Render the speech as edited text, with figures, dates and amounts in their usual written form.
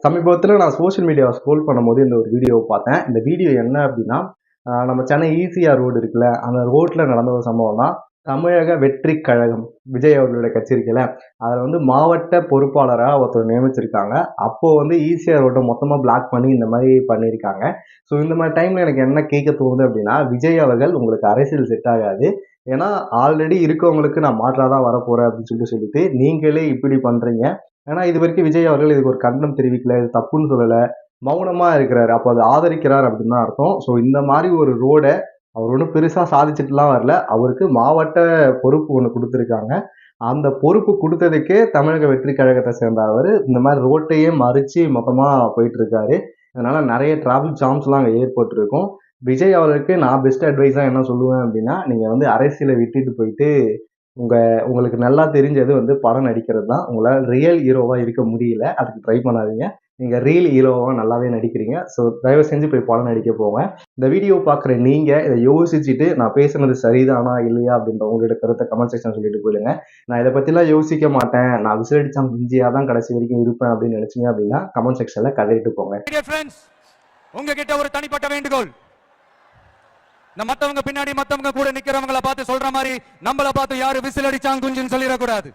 சமீபத்துல நான் சோசியல் மீடியாவை ஸ்க்ரோல் பண்ணும்போது இந்த ஒரு வீடியோவை பார்த்தேன். இந்த வீடியோ என்ன அப்படின்னா, நம்ம சென்னை ஈசிஆர் ரோடு இருக்குல்ல, அந்த ரோட்ல நடந்த ஒரு சம்பவம் தான். தமிழக வெற்றிக் கழகம் விஜய் அவர்களுடைய கட்சி இருக்குல்ல, அதில வந்து மாவட்ட பொறுப்பாளரா ஒருத்தர நியமிச்சிருக்காங்க. அப்போ வந்து ஈசிஆர் ரோட்ட மொத்தமா பிளாக் பண்ணி இந்த மாரி பண்ணியிருக்காங்க. ஸோ இந்த மாரி டைம்ல எனக்கு என்ன கேட்க தோணுது அப்படின்னா, விஜய் அவர்கள் உங்களுக்கு அரசியல் செட் ஆகாது. ஏன்னா ஆல்ரெடி இருக்கவங்களுக்கு நான் மாற்றா தான் வரப்போறேன் அப்படின்னு சொல்லிட்டு நீங்களே இப்படி பண்றீங்க. ஏன்னா இதுவரைக்கும் விஜய் அவர்கள் இதுக்கு ஒரு கண்டனம் தெரிவிக்கல, இது தப்புன்னு சொல்லல. மௌனமா இருக்கிறாரு. அப்ப அத ஆதரிக்கிறார் அப்படின்னு தான் அர்த்தம். ஸோ இந்த மாரி ஒரு ரோட அவர் ஒண்ணும் பெருசா சாதிச்சுட்டுலாம் வரல. அவருக்கு மாவட்ட பொறுப்பு ஒண்ணு குடுத்திருக்காங்க. அந்த பொறுப்பு குடுத்ததுக்கே தமிழக வெற்றி கழகத்த சேர்ந்த அவரு, இந்த மாரி ரோட்டையே மறிச்சு மொத்தமா போயிட்டு இருக்காரு. அதனால நெறைய டிராபிக் ஜாம்ஸ்லாம் அங்க ஏற்பட்டிருக்கும். விஜய் அவர்களுக்கு நான் பெஸ்ட் அட்வைஸா என்ன சொல்லுவேன் அப்படின்னா, நீங்க வந்து அரசியல விட்டுட்டு போயிட்டு உங்க உங்களுக்கு நல்லா தெரிஞ்சது வந்து படம் நடிக்கிறது தான். உங்களால ரியல் ஹீரோவா இருக்க முடியல. அதுக்கு ட்ரை பண்ணாதீங்க. நீங்க ரீல் ஹீரோவா நல்லாவே நடிக்கிறீங்க. ஸோ தயவு செஞ்சு போய் படம் நடிக்க போங்க. இந்த வீடியோ பார்க்குற நீங்க இத யோசிச்சுட்டு நான் பேசுனது சரிதானா? இல்லையா? அப்படின்ற உங்களோட கருத்த கமெண்ட் செக்ஷன்ல சொல்லிட்டு போயிடுங்க. நான் இத பத்திலாம் யோசிக்க மாட்டேன். நான் விசில் அடிச்சா பிஞ்சியா தான் கடைசி வரைக்கும் இருப்பேன் அப்படின்னு நினைச்சீங்க அப்படின்னா கமெண்ட் செக்ஷன்ல கதறிட்டு போங்க. உங்ககிட்ட ஒரு தனிப்பட்ட வேண்டுகோள். மத்தவங்க பின்னாடி மத்தவங்க கூட நிக்கிறவங்களை பார்த்து சொல்ற மாதிரி நம்மள பார்த்து யாரு விசில் அடிச்சாங்க குஞ்சுன்னு சொல்லிடக்கூடாது.